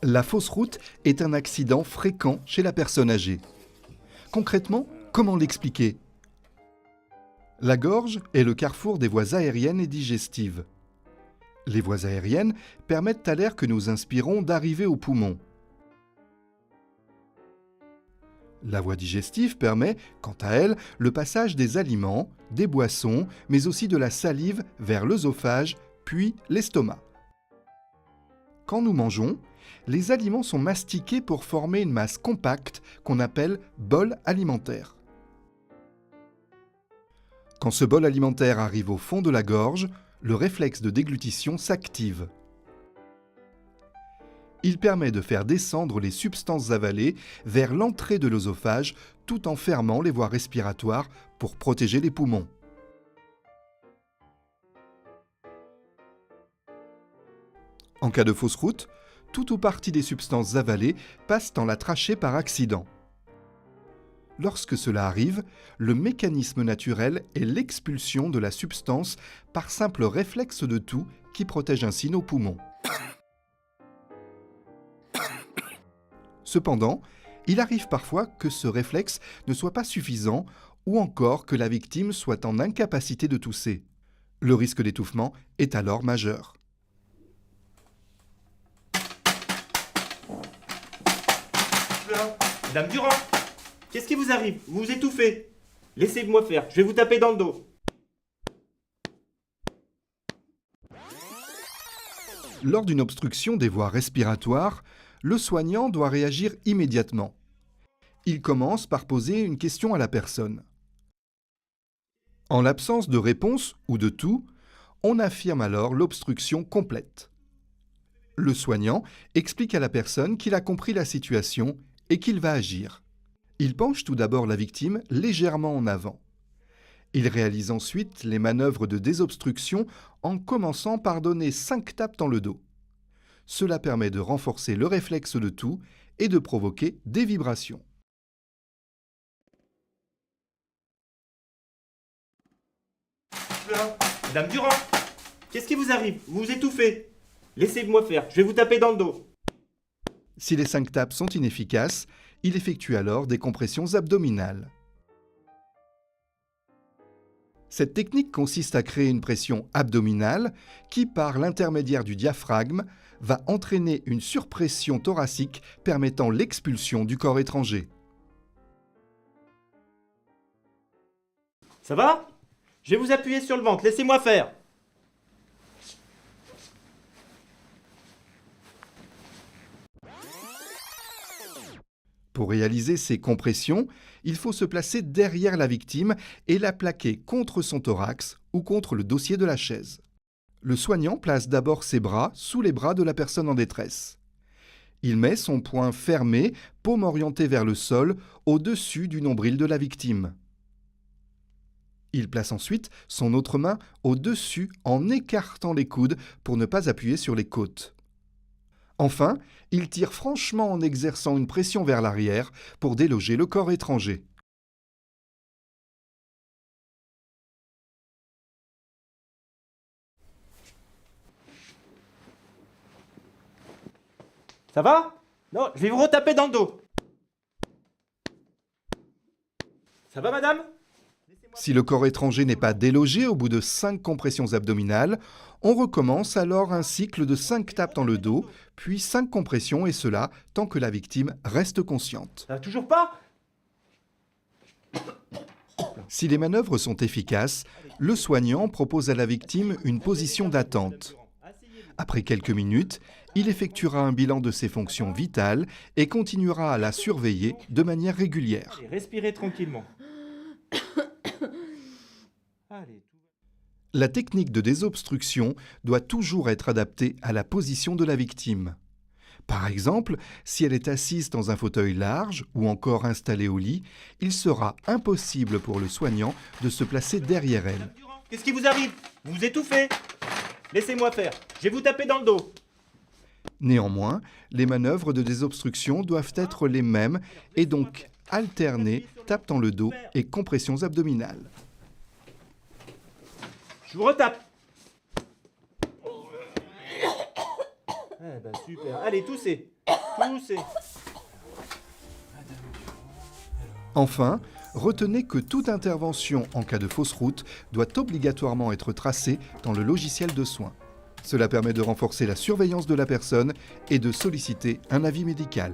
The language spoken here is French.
La fausse route est un accident fréquent chez la personne âgée. Concrètement, comment l'expliquer? La gorge est le carrefour des voies aériennes et digestives. Les voies aériennes permettent à l'air que nous inspirons d'arriver aux poumons. La voie digestive permet, quant à elle, le passage des aliments, des boissons, mais aussi de la salive vers l'œsophage, puis l'estomac. Quand nous mangeons, les aliments sont mastiqués pour former une masse compacte qu'on appelle bol alimentaire. Quand ce bol alimentaire arrive au fond de la gorge, le réflexe de déglutition s'active. Il permet de faire descendre les substances avalées vers l'entrée de l'œsophage tout en fermant les voies respiratoires pour protéger les poumons. En cas de fausse route, tout ou partie des substances avalées passe dans la trachée par accident. Lorsque cela arrive, le mécanisme naturel est l'expulsion de la substance par simple réflexe de toux qui protège ainsi nos poumons. Cependant, il arrive parfois que ce réflexe ne soit pas suffisant ou encore que la victime soit en incapacité de tousser. Le risque d'étouffement est alors majeur. Madame Durand, qu'est-ce qui vous arrive? Vous vous étouffez. Laissez-moi faire, je vais vous taper dans le dos. Lors d'une obstruction des voies respiratoires, le soignant doit réagir immédiatement. Il commence par poser une question à la personne. En l'absence de réponse ou de toux, on affirme alors l'obstruction complète. Le soignant explique à la personne qu'il a compris la situation et qu'il va agir. Il penche tout d'abord la victime légèrement en avant. Il réalise ensuite les manœuvres de désobstruction en commençant par donner 5 tapes dans le dos. Cela permet de renforcer le réflexe de toux et de provoquer des vibrations. Madame Durand, qu'est-ce qui vous arrive? Vous vous étouffez. Laissez-moi faire, je vais vous taper dans le dos. Si les 5 tapes sont inefficaces, il effectue alors des compressions abdominales. Cette technique consiste à créer une pression abdominale qui, par l'intermédiaire du diaphragme, va entraîner une surpression thoracique permettant l'expulsion du corps étranger. Ça va? Je vais vous appuyer sur le ventre, laissez-moi faire. Pour réaliser ces compressions, il faut se placer derrière la victime et la plaquer contre son thorax ou contre le dossier de la chaise. Le soignant place d'abord ses bras sous les bras de la personne en détresse. Il met son poing fermé, paume orientée vers le sol, au-dessus du nombril de la victime. Il place ensuite son autre main au-dessus en écartant les coudes pour ne pas appuyer sur les côtes. Enfin, il tire franchement en exerçant une pression vers l'arrière pour déloger le corps étranger. Ça va? Non, je vais vous retaper dans le dos. Ça va, madame? Si le corps étranger n'est pas délogé au bout de 5 compressions abdominales, on recommence alors un cycle de 5 tapes dans le dos, puis 5 compressions, et cela tant que la victime reste consciente. Ça va toujours pas? Si les manœuvres sont efficaces, le soignant propose à la victime une position d'attente. Après quelques minutes, il effectuera un bilan de ses fonctions vitales et continuera à la surveiller de manière régulière. Allez, respirez tranquillement. Allez, La technique de désobstruction doit toujours être adaptée à la position de la victime. Par exemple, si elle est assise dans un fauteuil large ou encore installée au lit, il sera impossible pour le soignant de se placer derrière elle. Qu'est-ce qui vous arrive? Vous vous étouffez. Laissez-moi faire, je vais vous taper dans le dos. Néanmoins, les manœuvres de désobstruction doivent être les mêmes et donc alterner tape dans le dos et compressions abdominales. Je vous retape. Eh ben super, allez, toussez. Toussez. Enfin, retenez que toute intervention en cas de fausse route doit obligatoirement être tracée dans le logiciel de soins. Cela permet de renforcer la surveillance de la personne et de solliciter un avis médical.